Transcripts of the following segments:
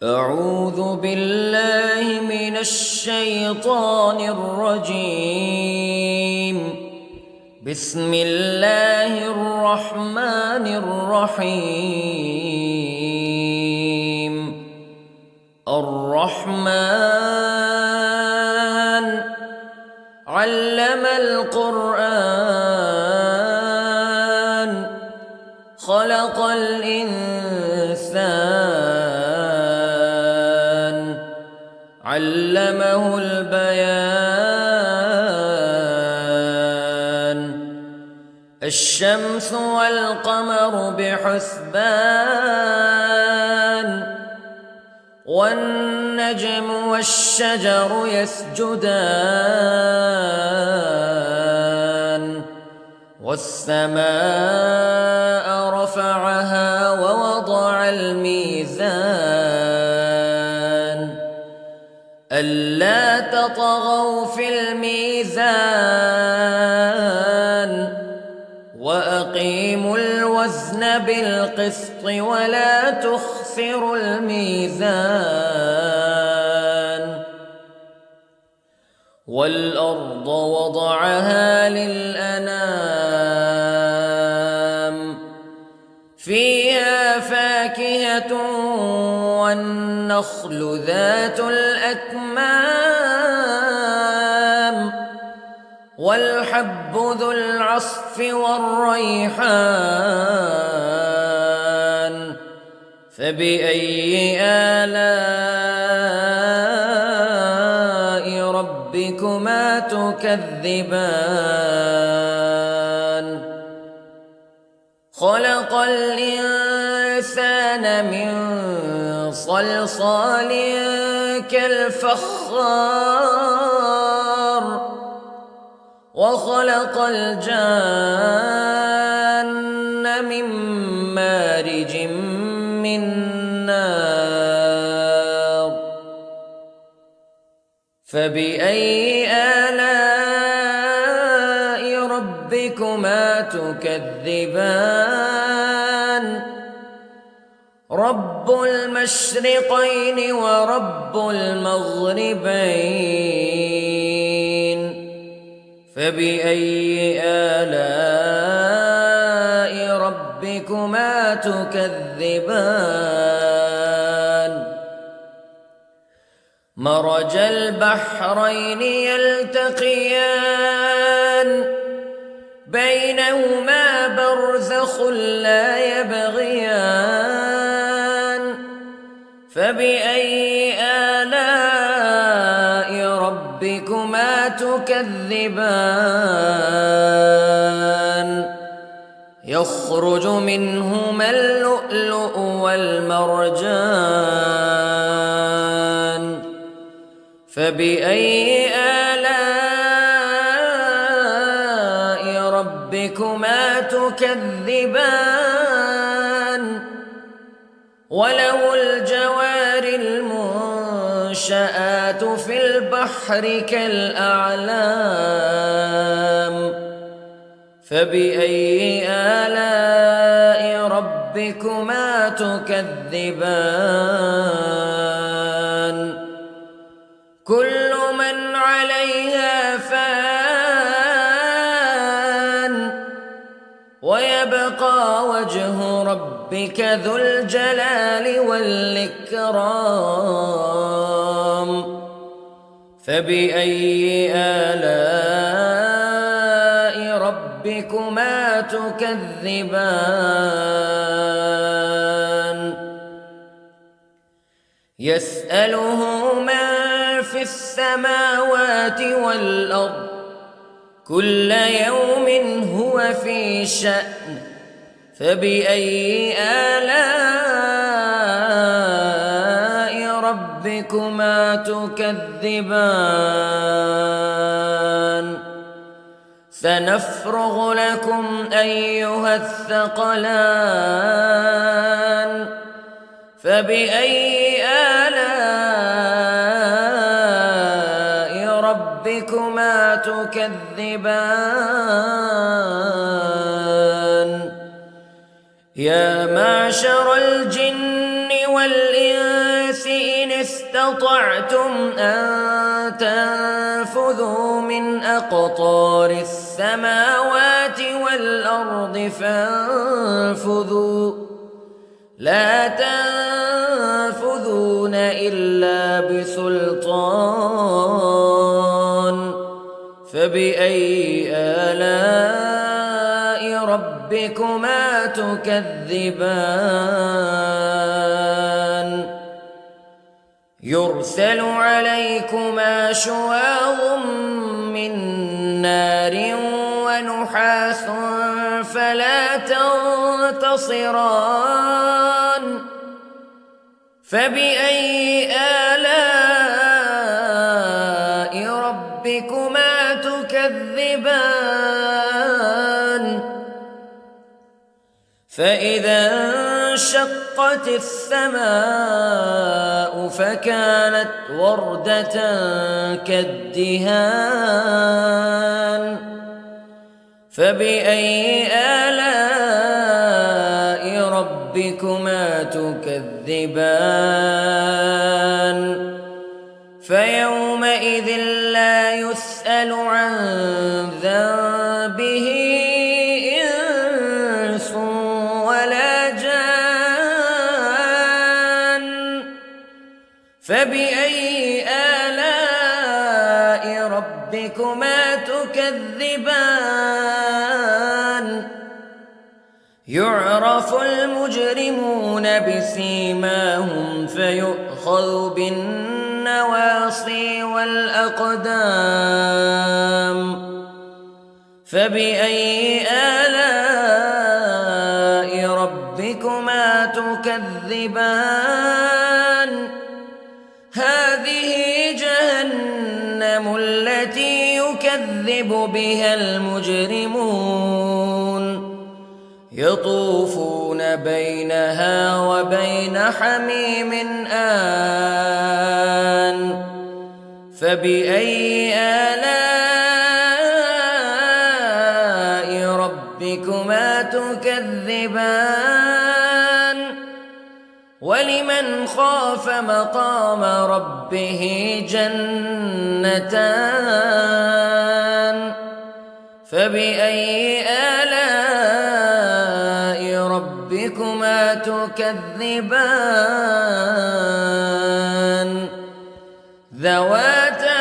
أعوذ بالله من الشيطان الرجيم. بسم الله الرحمن الرحيم. الرحمن علم القرآن خلق الإنسان علمه البيان. الشمس والقمر بحسبان والنجم والشجر يسجدان والسماء رفعها ووضع الميزان ألا تطغوا في الميزان وأقيموا الوزن بالقسط ولا تخسروا الميزان. والأرض وضعها للأنام فيها فاكهة والنخل ذات الأكمام والحب ذو العصف والريحان فبأي آلاء ربكما تكذبان. خلق الإنسان من صلصال كالفخار وخلق الجان من مارج من نار فبأي آلاء ربكما تكذبان. رب المشرقين ورب المغربين فبأي آلاء ربكما تكذبان. مرج البحرين يلتقيان بينهما برزخ لا يبغيان فبأي آلاء ربكما تكذبان. يخرج منهما اللؤلؤ والمرجان فبأي آلاء ربكما تكذبان. وله الجوار المنشآت في البحر كالأعلام فبأي آلاء ربكما تكذبان. كل من عليها فان ويبقى وجه ربك ذو الجلال والإكرام فبأي آلاء ربكما تكذبان. يسأله من في السماوات والأرض كل يوم هو في شأن فبأي آلاء ربكما تكذبان. سنفرغ لكم أيها الثقلان فبأي آلاء ربكما تكذبان. يا معشر الجن والإنس استطعتم أن تنفذوا من أقطار السماوات والأرض فانفذوا لا تنفذون إلا بسلطان فبأي آلاء ربكما تكذبان يرسل عليكما شواظ من نار ونحاس فلا تنتصران فبأي آلاء ربكما تكذبان فإذا انشقت السماء فكانت وردة كالدهان فبأي آلاء ربكما تكذبان فيومئذ لا يسأل عن ذنبه إنس ولا جان فبأي آلاء ربكما تكذبان يعرف المجرمون بسيماهم فيؤخذ بالنواصي والأقدام فبأي آلاء ربكما تكذبان هذه جهنم التي يكذب بها المجرمون يطوفون بينها وبين حميم آن فبأي آلاء ربكما تكذبان ولمن خاف مقام ربه جنتان فبأي آلاء ربكما تكذبان ذواتا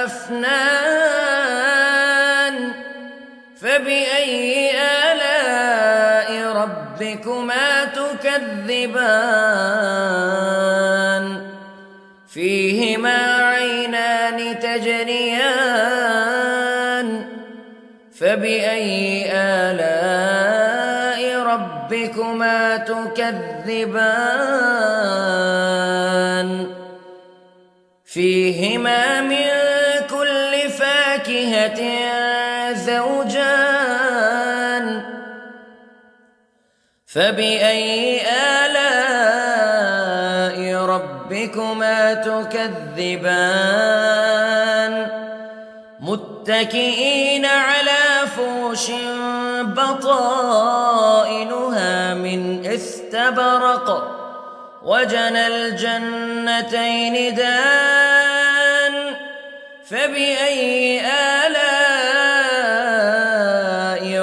أفنان فبأي آلاء ربكما تكذبان فيهما عينان تجريان فبأي آلاء ربكما تكذبان فيهما من كل فاكهة زوجان فبأي آلاء ربكما تكذبان متكئين على فرش بطائنها من استبرق وجنى الجنتين دان فبأي آلاء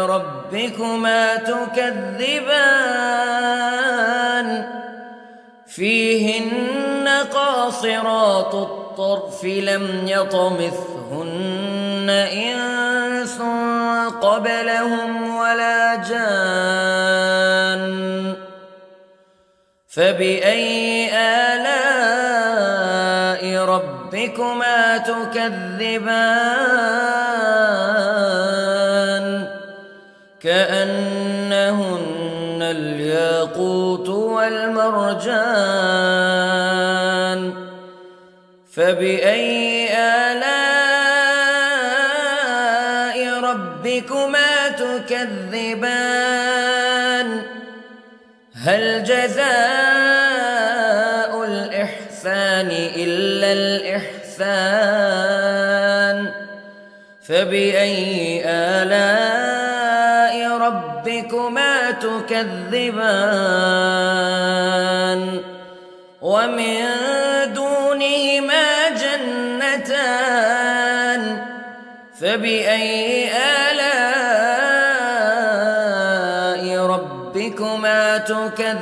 ربكما تكذبان فيهن قاصرات الطرف لم يطمثهن إنس قبلهم ولا جان فبأي آلاء ربكما تكذبان كأنهن الياقوت والمرجان فبأي آلاء ربكما تكذبان هل جزاء الإحسان إلا الإحسان فبأي آلاء ربكما تكذبان ومن دونهما جنتان فبأي آلاء ربكما تكذبان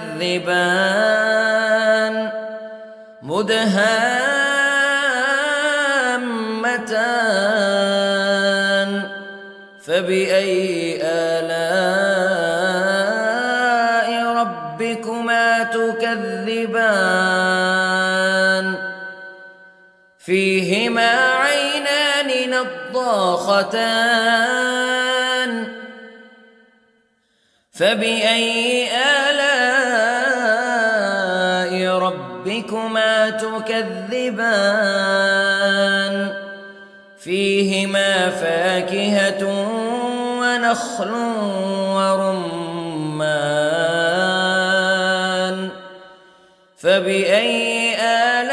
مدهامتان فبأي آلاء ربكما تكذبان فيهما عينان نضاختان فبأي آلاء ربكما تكذبان فيهما فاكهة ونخل ورمان فبأي آلاء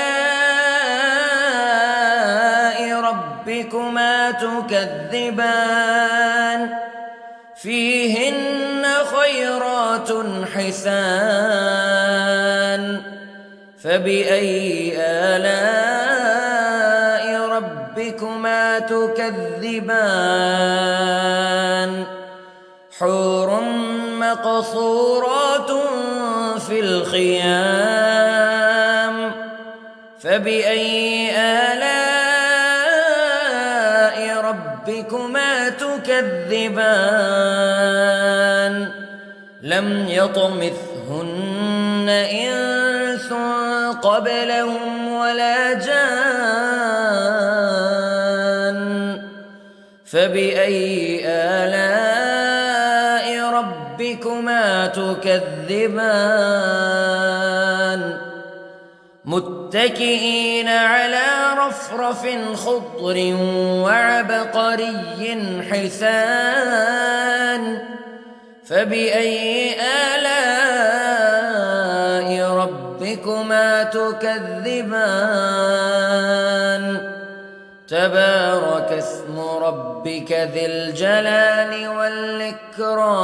ربكما تكذبان فيهن خيرات حسان فبأي آلاء ربكما تكذبان حور مقصورات في الخيام فبأي آلاء ربكما تكذبان لم يطمثهن إنس قبلهم ولا جان فبأي آلاء ربكما تكذبان متكئين على رفرف خضر وعبقري حسان فبأي آلاء ربكما تكذبان تبارك اسم ربك ذي الجلال والإكرام